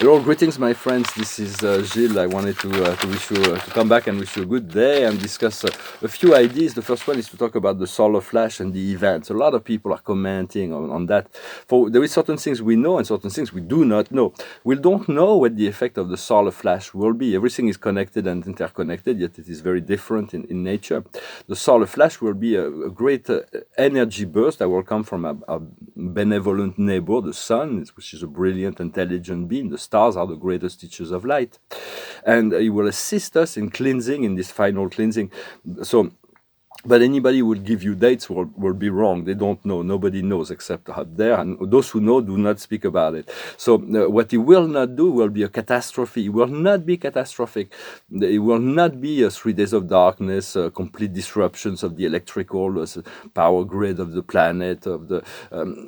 Hello, greetings, my friends. This is Gilles. I wanted to wish you to come back and wish you a good day and discuss a few ideas. The first one is to talk about the solar flash and the events. A lot of people are commenting on that. For there is certain things we know and certain things we do not know. We don't know what the effect of the solar flash will be. Everything is connected and interconnected, yet it is very different in nature. The solar flash will be a great energy burst that will come from a benevolent neighbor, the sun, which is a brilliant, intelligent being. The stars are the greatest teachers of light. And it will assist us in cleansing, in this final cleansing. So, but anybody who will give you dates will be wrong. They don't know. Nobody knows except up there. And those who know do not speak about it. So what he will not do will be a catastrophe. It will not be catastrophic. It will not be 3 days of darkness, complete disruptions of the electrical power grid of the planet, of the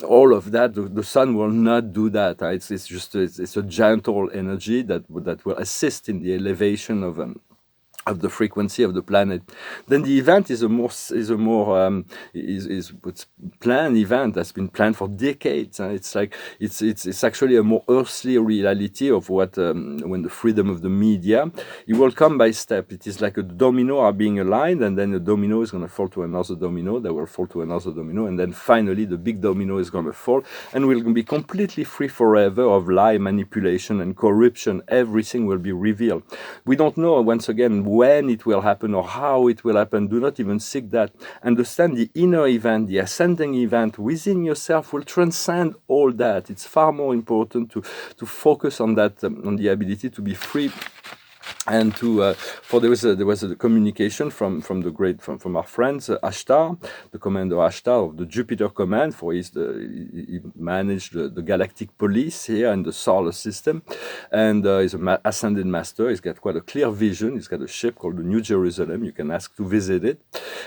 all of that. The sun will not do that. It's just it's a gentle energy that will assist in the elevation of the frequency of the planet. Then the event is it's planned event that's been planned for decades. It's like it's actually a more earthly reality of what when the freedom of the media. It will come by step. It is like a domino are being aligned, and then the domino is going to fall to another domino, that will fall to another domino, and then finally the big domino is going to fall, and we'll be completely free forever of lie, manipulation, and corruption. Everything will be revealed. We don't know, once again, when it will happen or how it will happen. Do not even seek that. Understand the inner event, the ascending event within yourself will transcend all that. It's far more important to focus on that, on the ability to be free. And for there was a communication from our friends Ashtar, the commander Ashtar of the Jupiter Command, for he managed the galactic police here in the solar system, and he's an ascended master. He's got quite a clear vision. He's got a ship called the New Jerusalem. You can ask to visit it,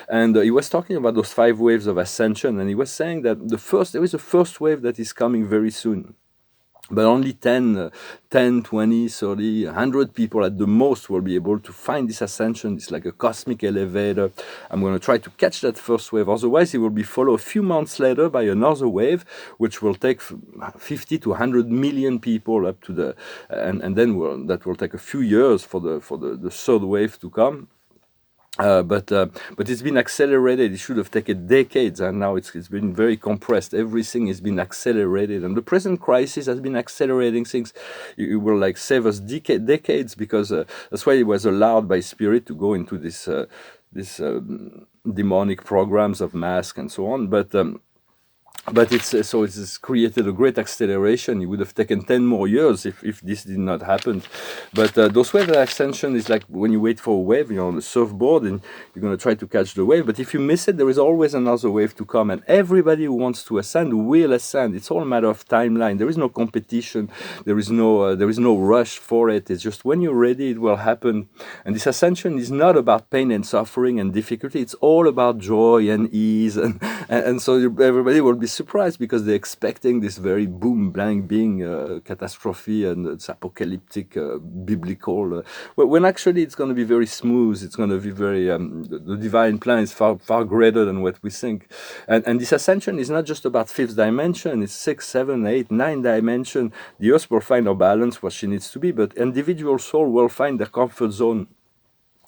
and he was talking about those 5 waves of ascension, and he was saying that there is a first wave that is coming very soon. But only 10, 20, 30, 100 people at the most will be able to find this ascension. It's like a cosmic elevator. I'm going to try to catch that first wave. Otherwise, it will be followed a few months later by another wave, which will take 50 to 100 million people up to the... And then that will take a few years for the third wave to come. But it's been accelerated. It should have taken decades, and now it's been very compressed. Everything has been accelerated, and the present crisis has been accelerating things. It will like save us decades, because that's why it was allowed by Spirit to go into this demonic programs of mask and so on. But it's created a great acceleration. It would have taken 10 more years if this did not happen. But those wave ascension is like when you wait for a wave, you're on the surfboard and you're going to try to catch the wave. But if you miss it, there is always another wave to come. And everybody who wants to ascend will ascend. It's all a matter of timeline. There is no competition. There is no rush for it. It's just when you're ready, it will happen. And this ascension is not about pain and suffering and difficulty. It's all about joy and ease. And so everybody will be surprised, because they're expecting this very boom, blank being catastrophe, and it's apocalyptic, biblical. When actually it's going to be very smooth. It's going to be very the divine plan is far greater than what we think. And this ascension is not just about 5th dimension. It's 6, 7, 8, 9 dimension. The earth will find her balance where she needs to be, but individual soul will find their comfort zone,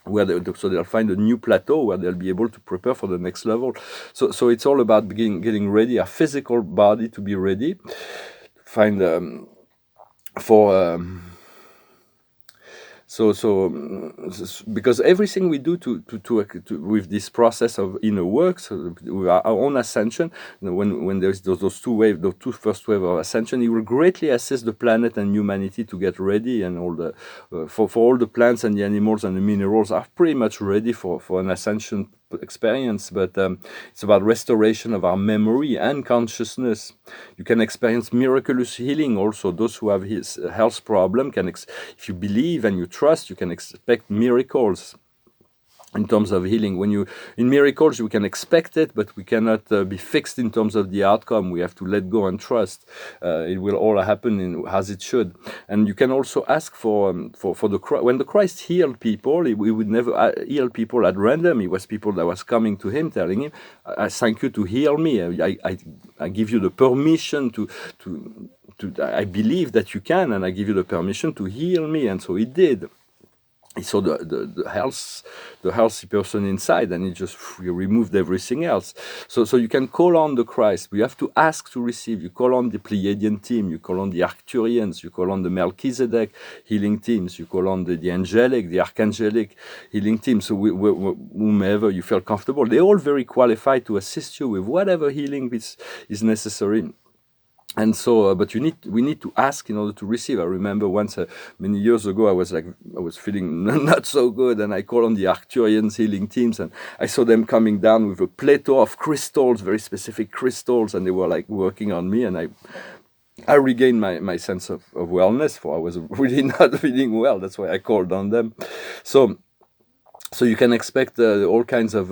so they'll find a new plateau where they'll be able to prepare for the next level. So it's all about getting ready, our physical body to be ready, find because everything we do to with this process of inner works, with our own ascension, when there's those two waves, those two first wave of ascension, it will greatly assist the planet and humanity to get ready, and all the for all the plants and the animals and the minerals are pretty much ready for an ascension experience. But it's about restoration of our memory and consciousness. You can experience miraculous healing also. Those who have his health problem can, if you believe and you trust, you can expect miracles. in terms of healing. When you in miracles, we can expect it, but we cannot be fixed in terms of the outcome. We have to let go and trust. It will all happen as it should. And you can also ask for the when the Christ healed people, he would never heal people at random. It was people that was coming to him, telling him, "I thank you to heal me. I give you the permission to." I believe that you can, and I give you the permission to heal me. And so he did. He saw the healthy person inside, and he just removed everything else. So you can call on the Christ. We have to ask to receive. You call on the Pleiadian team. You call on the Arcturians. You call on the Melchizedek healing teams. You call on the angelic, the archangelic healing team. So whomever you feel comfortable, they're all very qualified to assist you with whatever healing is necessary. And so, but we need to ask in order to receive. I remember once, many years ago, I was feeling not so good, and I called on the Arcturians healing teams, and I saw them coming down with a plateau of crystals, very specific crystals, and they were like working on me, and I regained my sense of wellness, for I was really not feeling well. That's why I called on them. So you can expect all kinds of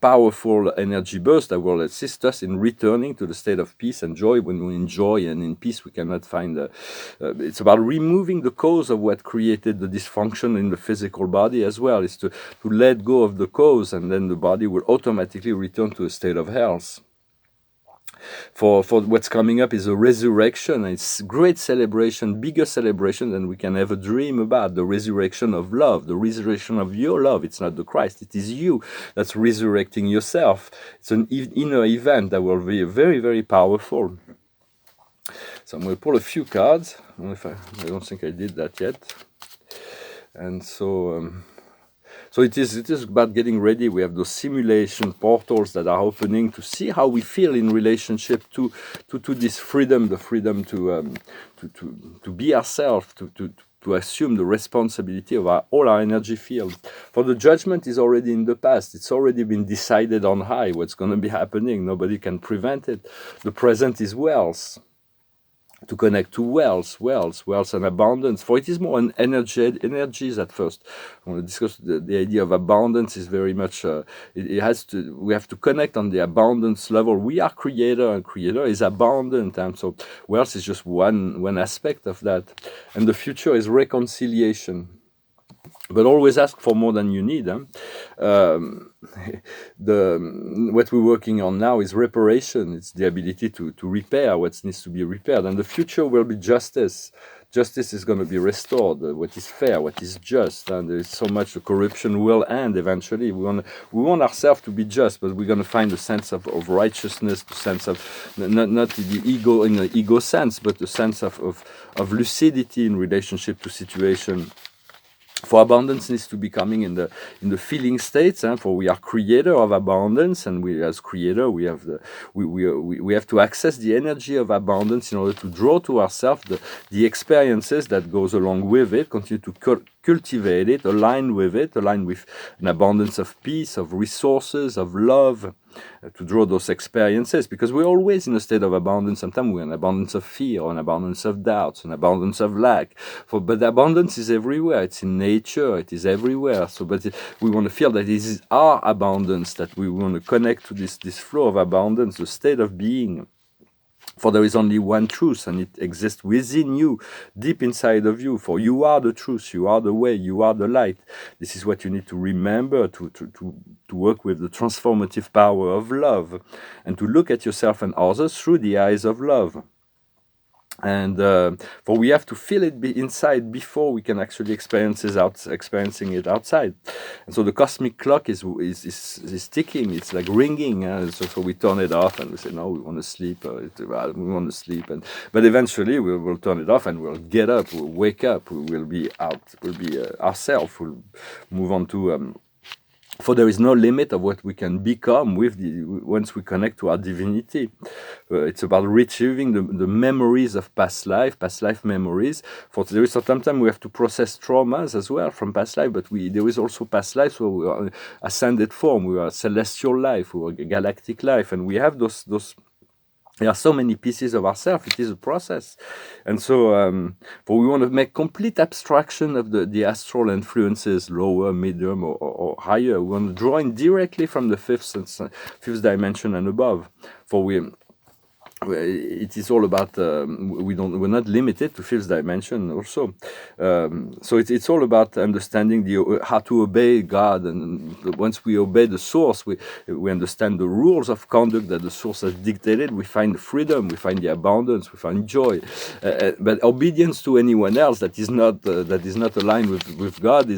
powerful energy bursts that will assist us in returning to the state of peace and joy. When we enjoy and in peace, we cannot find. It's about removing the cause of what created the dysfunction in the physical body as well. It's to let go of the cause, and then the body will automatically return to a state of health. For what's coming up is a resurrection. It's great celebration, bigger celebration than we can ever dream about. The resurrection of love, the resurrection of your love. It's not the Christ, it is you that's resurrecting yourself. It's an inner event that will be very, very powerful. So I'm going to pull a few cards. I don't think I did that yet. And so it is about getting ready. We have those simulation portals that are opening to see how we feel in relationship to this freedom, the freedom to be ourselves, to assume the responsibility of all our energy field. For the judgment is already in the past. It's already been decided on high what's going to be happening. Nobody can prevent it. The present is wealth. To connect to wealth and abundance. For it is more an energies at first. I want to discuss the idea of abundance is very much, we have to connect on the abundance level. We are creator, and creator is abundant. And so wealth is just one aspect of that. And the future is reconciliation. But always ask for more than you need. What we're working on now is reparation. It's the ability to repair what needs to be repaired. And the future will be justice. Justice is going to be restored. What is fair, what is just. And there is so much the corruption will end eventually. We want ourselves to be just, but we're going to find a sense of righteousness, the sense of, not the ego in the ego sense, but the sense of lucidity in relationship to situation. For abundance needs to be coming in the feeling states. For we are creator of abundance, and we as creator we have to access the energy of abundance in order to draw to ourselves the experiences that goes along with it. Continue to cultivate it, align with an abundance of peace, of resources, of love. To draw those experiences, because we're always in a state of abundance. Sometimes we're in abundance of fear, or an abundance of doubts, an abundance of lack. But the abundance is everywhere. It's in nature. It is everywhere. But we want to feel that this is our abundance, that we want to connect to this flow of abundance, the state of being. For there is only one truth, and it exists within you, deep inside of you. For you are the truth, you are the way, you are the light. This is what you need to remember to work with the transformative power of love, and to look at yourself and others through the eyes of love. And for we have to feel it inside before we can actually experiencing it outside. And so the cosmic clock is ticking. It's like ringing. So we turn it off and we say, no, we want to sleep. We want to sleep. But eventually we'll turn it off and we'll get up. We'll wake up. We'll be out. We'll be ourselves. We'll move on to. For there is no limit of what we can become once we connect to our divinity. It's about retrieving the memories of past life memories. For there is sometimes we have to process traumas as well from past life, but there is also past lives where we are ascended form, we are celestial life, we are galactic life, and we have those There are so many pieces of ourselves. It is a process. And so for we want to make complete abstraction of the astral influences, lower, medium, or higher. We want to draw in directly from the fifth dimension and above. For it is all about we're not limited to fifth dimension also. So it's all about understanding how to obey God, and once we obey the source, we understand the rules of conduct that the source has dictated. We find the freedom, we find the abundance, we find joy. But obedience to anyone else that is not aligned with God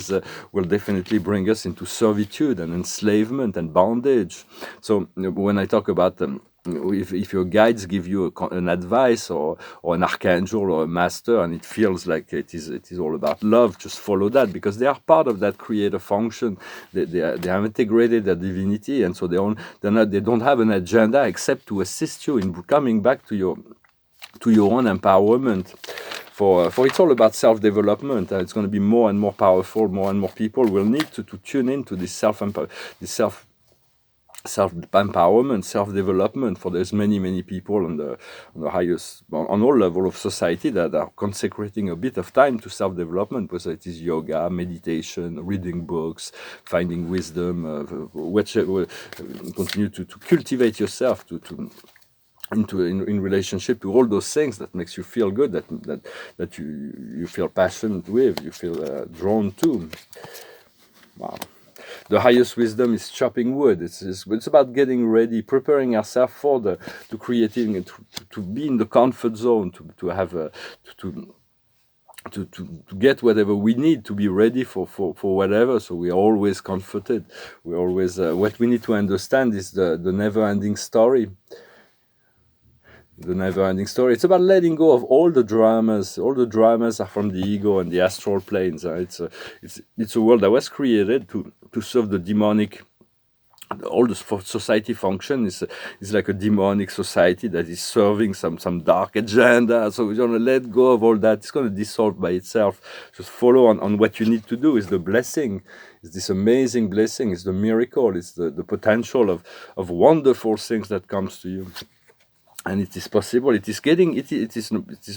will definitely bring us into servitude and enslavement and bondage. So when I talk about if your guides give you an advice or an archangel or a master, and it feels like it is all about love, just follow that, because they are part of that creator function. They have integrated their divinity, and so they don't have an agenda except to assist you in coming back to your own empowerment. For it's all about self-development. It's going to be more and more powerful. More and more people will need to tune into this self-empowerment, self-development. For there's many people on the highest, on all level of society that are consecrating a bit of time to self-development, whether it is yoga, meditation, reading books, finding wisdom, continue to cultivate yourself in relationship to all those things that makes you feel good, that you feel passionate with, you feel drawn to. Wow. The highest wisdom is chopping wood. It's about getting ready, preparing ourselves for to creating, to be in the comfort zone, to have to get whatever we need, to be ready for whatever. So we are always comforted. We always what we need to understand is the never-ending story. The never-ending story. It's about letting go of all the dramas. All the dramas are from the ego and the astral planes. It's a world that was created to serve the demonic. All the society function is like a demonic society that is serving some dark agenda. So we're gonna let go of all that. It's gonna dissolve by itself. Just follow on what you need to do. Is the blessing. Is this amazing blessing? Is the miracle? It's the potential of wonderful things that comes to you. And it is possible. It is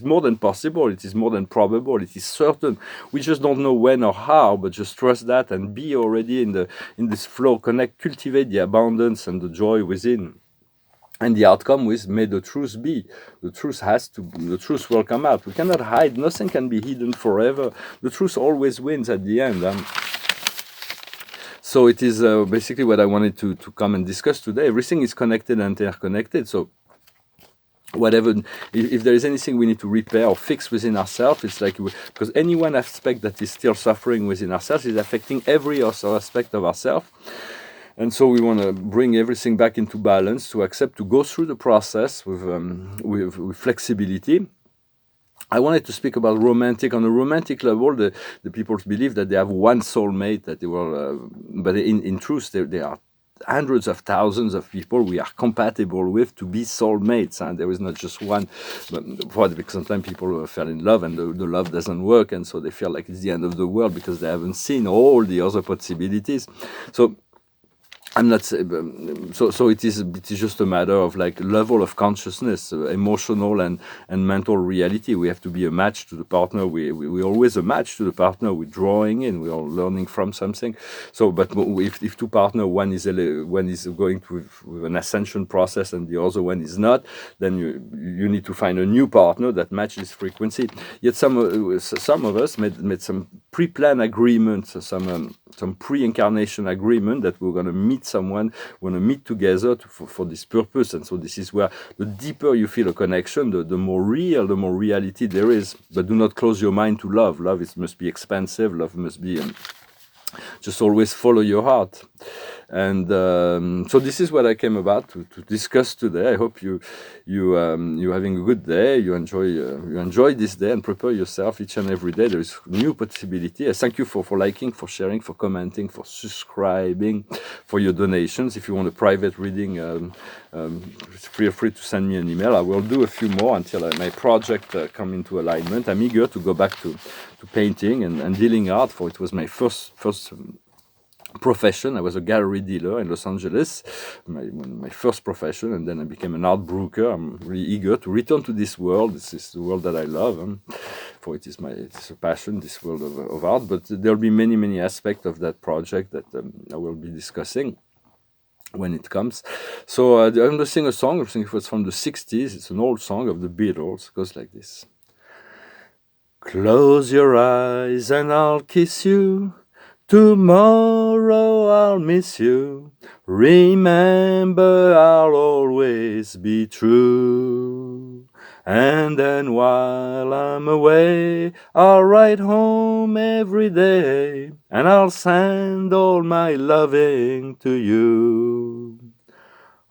more than possible. It is more than probable. It is certain. We just don't know when or how, but just trust that and be already in this flow. Cultivate the abundance and the joy within. And the outcome is, may the truth be. The truth will come out. We cannot hide. Nothing can be hidden forever. The truth always wins at the end. So it is basically what I wanted to come and discuss today. Everything is connected and interconnected. So whatever, if there is anything we need to repair or fix within ourselves, it's like, because any one aspect that is still suffering within ourselves is affecting every other aspect of ourselves. And so we want to bring everything back into balance, to accept, to go through the process with flexibility. I wanted to speak about romantic. On a romantic level, the people believe that they have one soulmate, that they will, but in truth, they are hundreds of thousands of people we are compatible with to be soulmates, and there is not just one. But because sometimes people fell in love and the love doesn't work, and so they feel like it's the end of the world because they haven't seen all the other possibilities. So I'm not so it is just a matter of like level of consciousness, emotional and mental reality. We have to be a match to the partner. We always a match to the partner. We're drawing in. We are learning from something. So, but if two partners, one is going with an ascension process and the other one is not, then you need to find a new partner that matches frequency. Yet some of us made some pre-planned agreements, some pre-incarnation agreement that we're going to meet someone, we're going to meet together for this purpose. And so this is where the deeper you feel a connection, the more real, the more reality there is. But do not close your mind to love. Love must be expansive. Love must be just always follow your heart. And so this is what I came about to discuss today. I hope you're having a good day. You enjoy this day, and prepare yourself each and every day. There is new possibility. I thank you for liking, for sharing, for commenting, for subscribing, for your donations. If you want a private reading, feel free to send me an email. I will do a few more until my project come into alignment. I'm eager to go back to painting and dealing art, for it was my first profession. I was a gallery dealer in Los Angeles, my first profession, and then I became an art broker. I'm really eager to return to this world. This is the world that I love, for it's a passion, this world of art. But there'll be many aspects of that project that I will be discussing when it comes. So I'm going to sing a song. I think it was from the 60s. It's an old song of the Beatles. It goes like this. Close your eyes and I'll kiss you. Tomorrow I'll miss you. Remember, I'll always be true. And then while I'm away, I'll write home every day, and I'll send all my loving to you.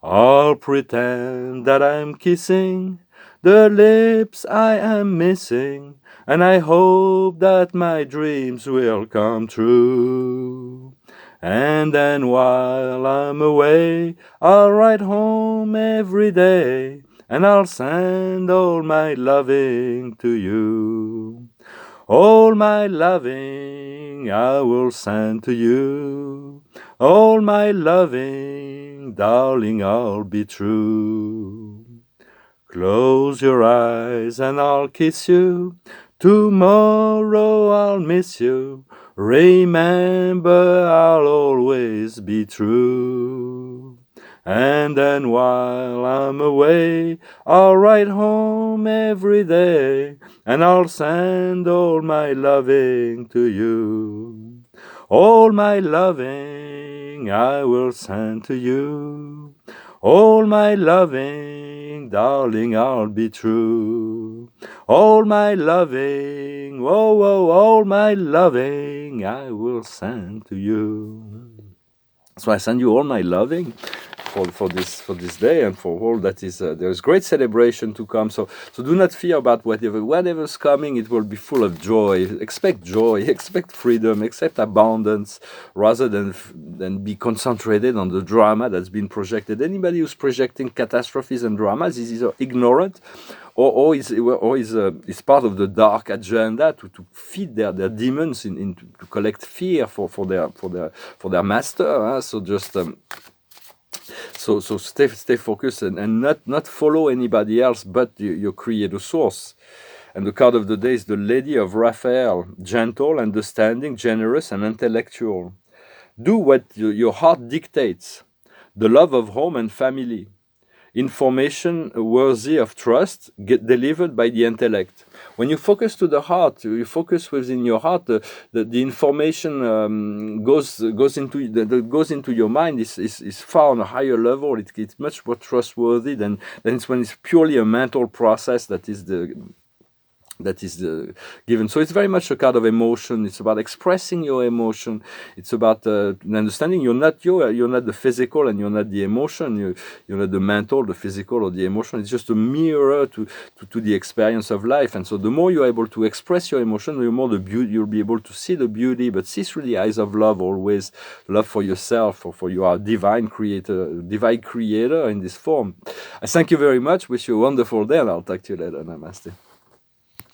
I'll pretend that I'm kissing the lips I am missing, and I hope that my dreams will come true. And then while I'm away, I'll write home every day, and I'll send all my loving to you. All my loving I will send to you. All my loving, darling, I'll be true. Close your eyes and I'll kiss you. Tomorrow I'll miss you. Remember, I'll always be true. And then while I'm away, I'll write home every day, and I'll send all my loving to you. All my loving I will send to you. All my loving, darling, I'll be true. All my loving, all my loving I will send to you. So I send you all my loving for this day, and for all that is there is great celebration to come. So do not fear about whatever's coming. It will be full of joy. Expect freedom, expect abundance, rather than be concentrated on the drama that's been projected. Anybody who's projecting catastrophes and dramas is either ignorant or is part of the dark agenda to feed their demons to collect fear for their master. So just so stay focused and not follow anybody else but your creator source. And the card of the day is the Lady of Raphael, gentle, understanding, generous, and intellectual. Do what your heart dictates. The love of home and family. Information worthy of trust, get delivered by the intellect. When you focus to the heart, you focus within your heart, the information goes into your mind is far on a higher level. It's much more trustworthy than it's when it's purely a mental process that is given. So it's very much a card of emotion. It's about expressing your emotion. It's about understanding you're not the physical and you're not the emotion. You're not the mental, the physical, or the emotion. It's just a mirror to the experience of life. And so the more you're able to express your emotion, the more the beauty you'll be able to see the beauty, but see through the eyes of love always. Love for yourself, or for your divine creator in this form. I thank you very much. Wish you a wonderful day, and I'll talk to you later. Namaste.